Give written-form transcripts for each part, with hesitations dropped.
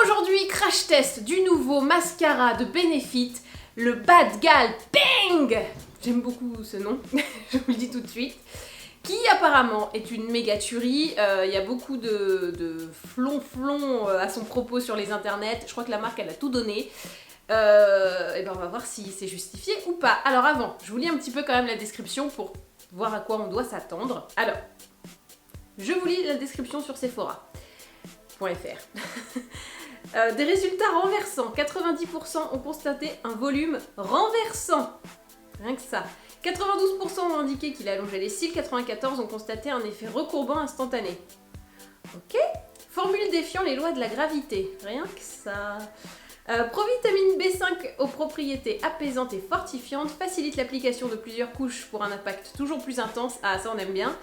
Aujourd'hui, crash test du nouveau mascara de Benefit, le Bad Gal Bang. J'aime beaucoup ce nom, je vous le dis tout de suite. Qui apparemment est une méga tuerie. Il y a beaucoup de flonflons à son propos sur les internets. Je crois que la marque elle a tout donné. Et ben on va voir si c'est justifié ou pas. Alors avant, je vous lis un petit peu quand même la description pour voir à quoi on doit s'attendre. Alors, je vous lis la description sur Sephora.fr. Des résultats renversants. 90% ont constaté un volume renversant. Rien que ça. 92% ont indiqué qu'il allongeait les cils, 94% ont constaté un effet recourbant instantané. Ok. Formule défiant les lois de la gravité. Rien que ça. Provitamine B5 aux propriétés apaisantes et fortifiantes, facilite l'application de plusieurs couches pour un impact toujours plus intense. Ah, ça on aime bien.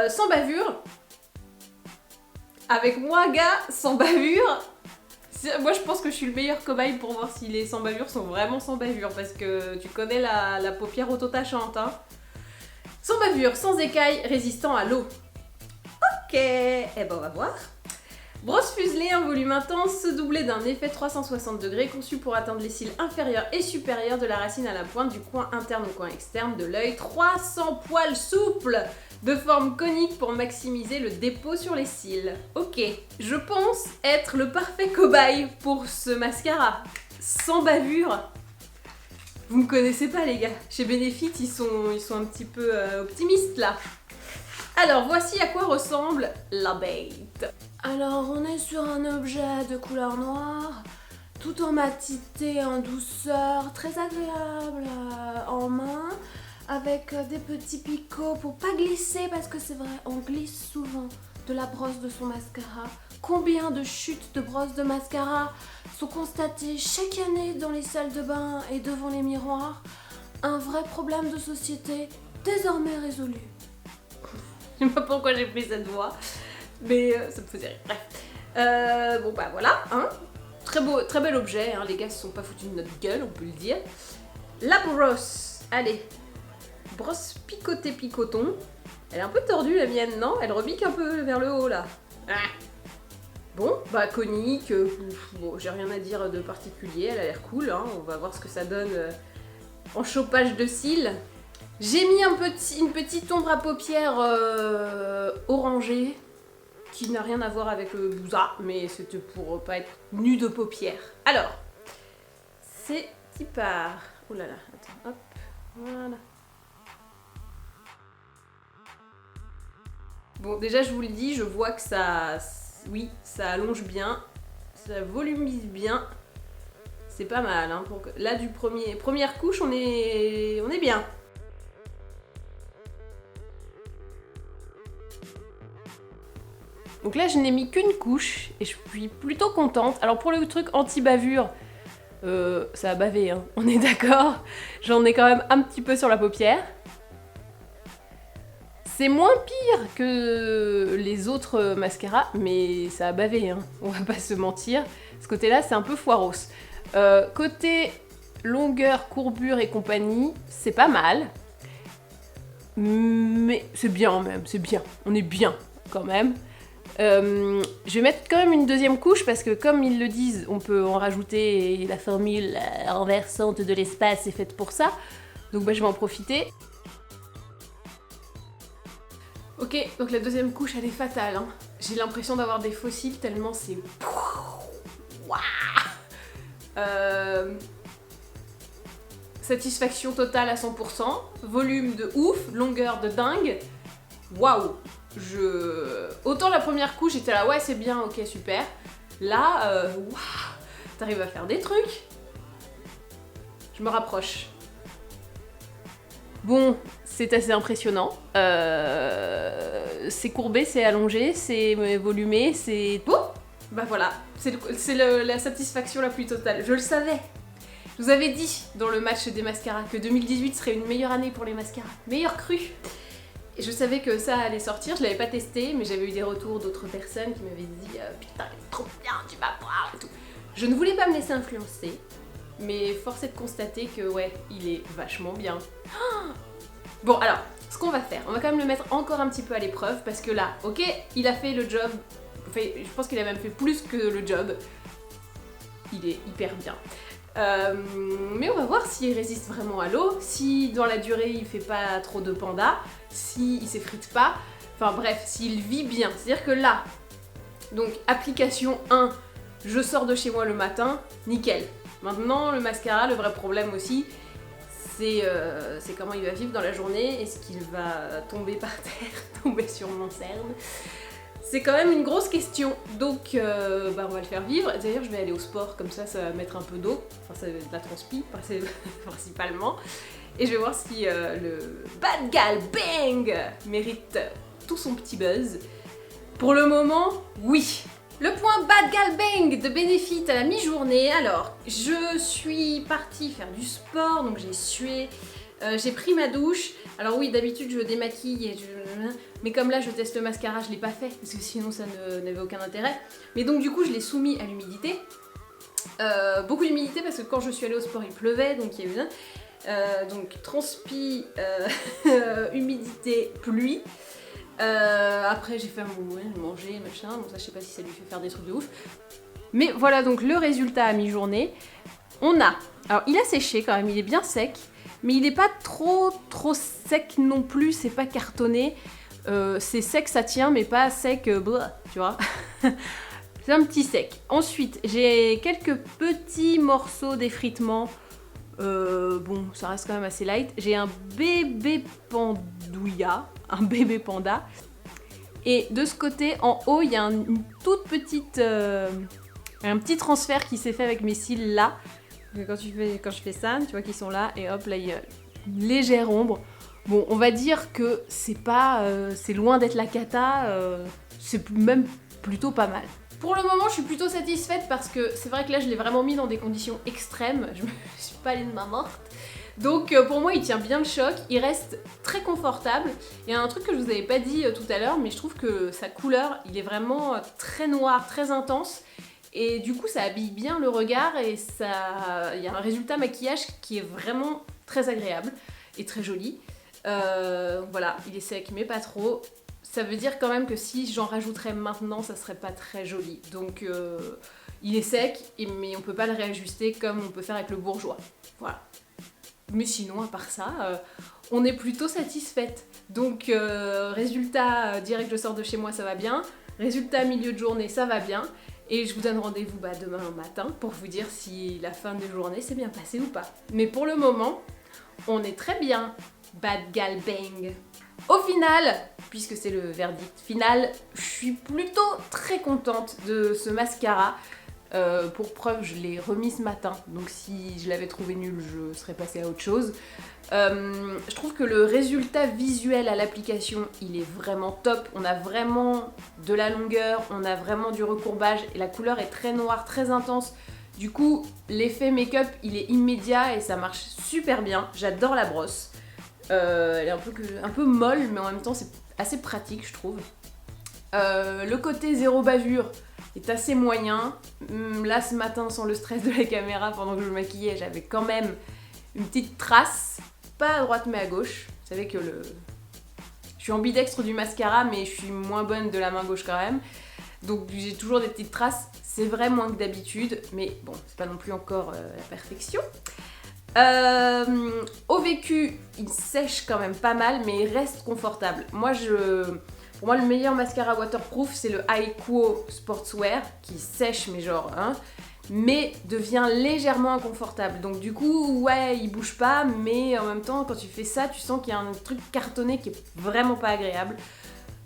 Sans bavure. Avec moi, gars, sans bavure. Moi, je pense que je suis le meilleur cobaye pour voir si les sans bavure sont vraiment sans bavure, parce que tu connais la paupière auto-tachante, hein. Sans bavure, sans écailles, résistant à l'eau. Ok, eh ben on va voir. Brosse fuselée, un volume intense, doublé d'un effet 360 degrés, conçu pour atteindre les cils inférieurs et supérieurs de la racine à la pointe, du coin interne au coin externe de l'œil. 300 poils souples de forme conique pour maximiser le dépôt sur les cils. Ok, je pense être le parfait cobaye pour ce mascara. Sans bavure. Vous me connaissez pas les gars. Chez Benefit, ils sont un petit peu optimistes là. Alors, voici à quoi ressemble la bête. Alors, on est sur un objet de couleur noire, tout en matité, en douceur, très agréable en main, avec des petits picots pour pas glisser, parce que c'est vrai, on glisse souvent de la brosse de son mascara. Combien de chutes de brosse de mascara sont constatées chaque année dans les salles de bain et devant les miroirs? Un vrai problème de société désormais résolu. Je sais pas pourquoi j'ai pris cette voix, mais ça me faisait rire. Bref. Bon bah voilà, hein. Très bel objet, hein. Les gars se sont pas foutus de notre gueule, on peut le dire. La brosse, allez. Brosse picotée picoton. Elle est un peu tordue la mienne, non? Elle rebique un peu vers le haut là. Ah. Bon, bah conique, bon, j'ai rien à dire de particulier, elle a l'air cool, hein. On va voir ce que ça donne en chopage de cils. J'ai mis une petite ombre à paupières orangée, qui n'a rien à voir avec le bouza, mais c'était pour pas être nu de paupières. Alors, c'est qui part. Oh là là, attends, hop, voilà. Bon, déjà je vous le dis, je vois que ça, oui, ça allonge bien, ça volumise bien. C'est pas mal, hein. Là du première couche, on est bien. Donc là, je n'ai mis qu'une couche et je suis plutôt contente. Alors pour le truc anti-bavure, ça a bavé, hein, on est d'accord. J'en ai quand même un petit peu sur la paupière. C'est moins pire que les autres mascaras, mais ça a bavé, hein, on va pas se mentir. Ce côté-là, c'est un peu foiros. Côté longueur, courbure et compagnie, c'est pas mal. Mais c'est bien même, c'est bien. On est bien quand même. Je vais mettre quand même une deuxième couche parce que comme ils le disent, on peut en rajouter et la formule renversante de l'espace est faite pour ça. Donc bah, je vais en profiter. Ok, donc la deuxième couche elle est fatale, hein. J'ai l'impression d'avoir des fossiles tellement c'est... Satisfaction totale à 100%, volume de ouf, longueur de dingue. Waouh! Autant la première couche, j'étais là, ouais, c'est bien, ok, super. Là, waouh, t'arrives à faire des trucs. Je me rapproche. Bon, c'est assez impressionnant. C'est courbé, c'est allongé, c'est volumé, c'est... Bon, bah voilà, c'est la satisfaction la plus totale. Je le savais. Je vous avais dit dans le match des mascaras que 2018 serait une meilleure année pour les mascaras. Meilleure crue. Et je savais que ça allait sortir, je l'avais pas testé, mais j'avais eu des retours d'autres personnes qui m'avaient dit putain, il est trop bien, tu vas voir et tout. Je ne voulais pas me laisser influencer, mais force est de constater que ouais, il est vachement bien. Bon alors, ce qu'on va faire, on va quand même le mettre encore un petit peu à l'épreuve, parce que là, ok, il a fait le job je pense qu'il a même fait plus que le job. Il est hyper bien. Mais on va voir s'il résiste vraiment à l'eau, si dans la durée il fait pas trop de panda, s'il s'effrite pas, enfin bref, s'il vit bien. C'est-à-dire que là, donc application 1, je sors de chez moi le matin, nickel. Maintenant le mascara, le vrai problème aussi, c'est comment il va vivre dans la journée, est-ce qu'il va tomber par terre, tomber sur mon cerne. C'est quand même une grosse question, donc on va le faire vivre. D'ailleurs je vais aller au sport, comme ça va mettre un peu d'eau, enfin ça va être de la transpi principalement. Et je vais voir si le Bad Gal Bang mérite tout son petit buzz. Pour le moment, oui. Le point Bad Gal Bang de Benefit à la mi-journée. Alors, je suis partie faire du sport, donc j'ai sué, j'ai pris ma douche. Alors oui, d'habitude je démaquille et mais comme là je teste le mascara, je l'ai pas fait parce que sinon ça n'avait aucun intérêt. Mais donc du coup je l'ai soumis à l'humidité. Beaucoup d'humidité parce que quand je suis allée au sport il pleuvait, donc il y a eu donc transpi, humidité, pluie. Après j'ai fait manger, machin, bon ça je sais pas si ça lui fait faire des trucs de ouf. Mais voilà donc le résultat à mi-journée. Alors il a séché quand même, il est bien sec. Mais il n'est pas trop sec non plus, c'est pas cartonné. C'est sec, ça tient, mais pas sec, tu vois. C'est un petit sec. Ensuite, j'ai quelques petits morceaux d'effritement. Bon, ça reste quand même assez light. J'ai un bébé pandouilla, un bébé panda. Et de ce côté, en haut, il y a une toute petite... un petit transfert qui s'est fait avec mes cils là. Quand je fais ça, tu vois qu'ils sont là, et hop, là, il y a une légère ombre. Bon, on va dire que c'est pas... c'est loin d'être la cata, c'est même plutôt pas mal. Pour le moment, je suis plutôt satisfaite parce que c'est vrai que là, je l'ai vraiment mis dans des conditions extrêmes. Je me suis pas allée de ma morte. Donc pour moi, il tient bien le choc, il reste très confortable. Il y a un truc que je vous avais pas dit tout à l'heure, mais je trouve que sa couleur, il est vraiment très noir, très intense. Et du coup, ça habille bien le regard et il y a un résultat maquillage qui est vraiment très agréable et très joli. Voilà, il est sec, mais pas trop. Ça veut dire quand même que si j'en rajouterais maintenant, ça serait pas très joli. Donc, il est sec, mais on peut pas le réajuster comme on peut faire avec le bourgeois. Voilà. Mais sinon, à part ça, on est plutôt satisfaite. Donc, résultat direct, je sors de chez moi, ça va bien. Résultat milieu de journée, ça va bien. Et je vous donne rendez-vous demain matin pour vous dire si la fin de journée s'est bien passée ou pas. Mais pour le moment, on est très bien. Bad Gal Bang. Au final, puisque c'est le verdict final, je suis plutôt très contente de ce mascara. Pour preuve, je l'ai remis ce matin, donc si je l'avais trouvé nul, je serais passée à autre chose. Je trouve que le résultat visuel à l'application, il est vraiment top. On a vraiment de la longueur, on a vraiment du recourbage, et la couleur est très noire, très intense. Du coup, l'effet make-up, il est immédiat et ça marche super bien. J'adore la brosse. Elle est un peu molle, mais en même temps, c'est assez pratique, je trouve. Le côté zéro bavure est assez moyen. Là, ce matin, sans le stress de la caméra, pendant que je me maquillais, j'avais quand même une petite trace. Pas à droite, mais à gauche. Vous savez que je suis ambidextre du mascara, mais je suis moins bonne de la main gauche quand même. Donc, j'ai toujours des petites traces. C'est vrai, moins que d'habitude, mais bon, c'est pas non plus encore la perfection. Au vécu, il sèche quand même pas mal, mais il reste confortable. Pour moi, le meilleur mascara waterproof, c'est le Aequo Sportswear, qui sèche, mais genre, mais devient légèrement inconfortable. Donc du coup, ouais, il bouge pas, mais en même temps, quand tu fais ça, tu sens qu'il y a un truc cartonné qui est vraiment pas agréable.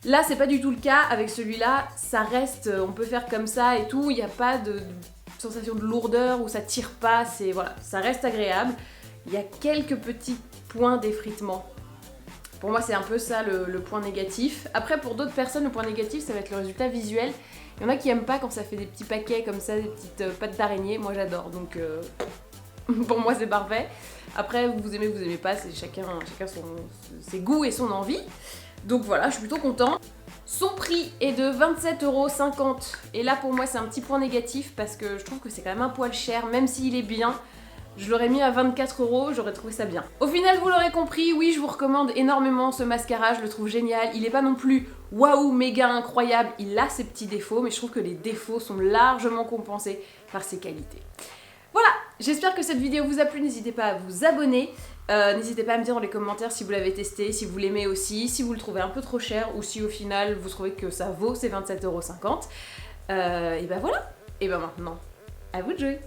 Là, c'est pas du tout le cas. Avec celui-là, ça reste, on peut faire comme ça et tout, il n'y a pas de sensation de lourdeur où ça tire pas, voilà, ça reste agréable. Il y a quelques petits points d'effritement. Pour moi, c'est un peu ça le point négatif. Après, pour d'autres personnes, le point négatif, ça va être le résultat visuel. Il y en a qui aiment pas quand ça fait des petits paquets comme ça, des petites pattes d'araignée. Moi, j'adore, donc pour moi, c'est parfait. Après, vous aimez pas, c'est chacun ses goûts et son envie. Donc voilà, je suis plutôt contente. Son prix est de 27,50 €. Et là, pour moi, c'est un petit point négatif parce que je trouve que c'est quand même un poil cher, même s'il est bien. je l'aurais mis à 24 €, j'aurais trouvé ça bien. Au final, vous l'aurez compris, oui, je vous recommande énormément ce mascara, je le trouve génial. Il est pas non plus waouh, méga incroyable, il a ses petits défauts, mais je trouve que les défauts sont largement compensés par ses qualités. Voilà, j'espère que cette vidéo vous a plu, n'hésitez pas à vous abonner. N'hésitez pas à me dire dans les commentaires si vous l'avez testé, si vous l'aimez aussi, si vous le trouvez un peu trop cher ou si au final vous trouvez que ça vaut ces 27,50 €. Et ben voilà, et ben maintenant, à vous de jouer.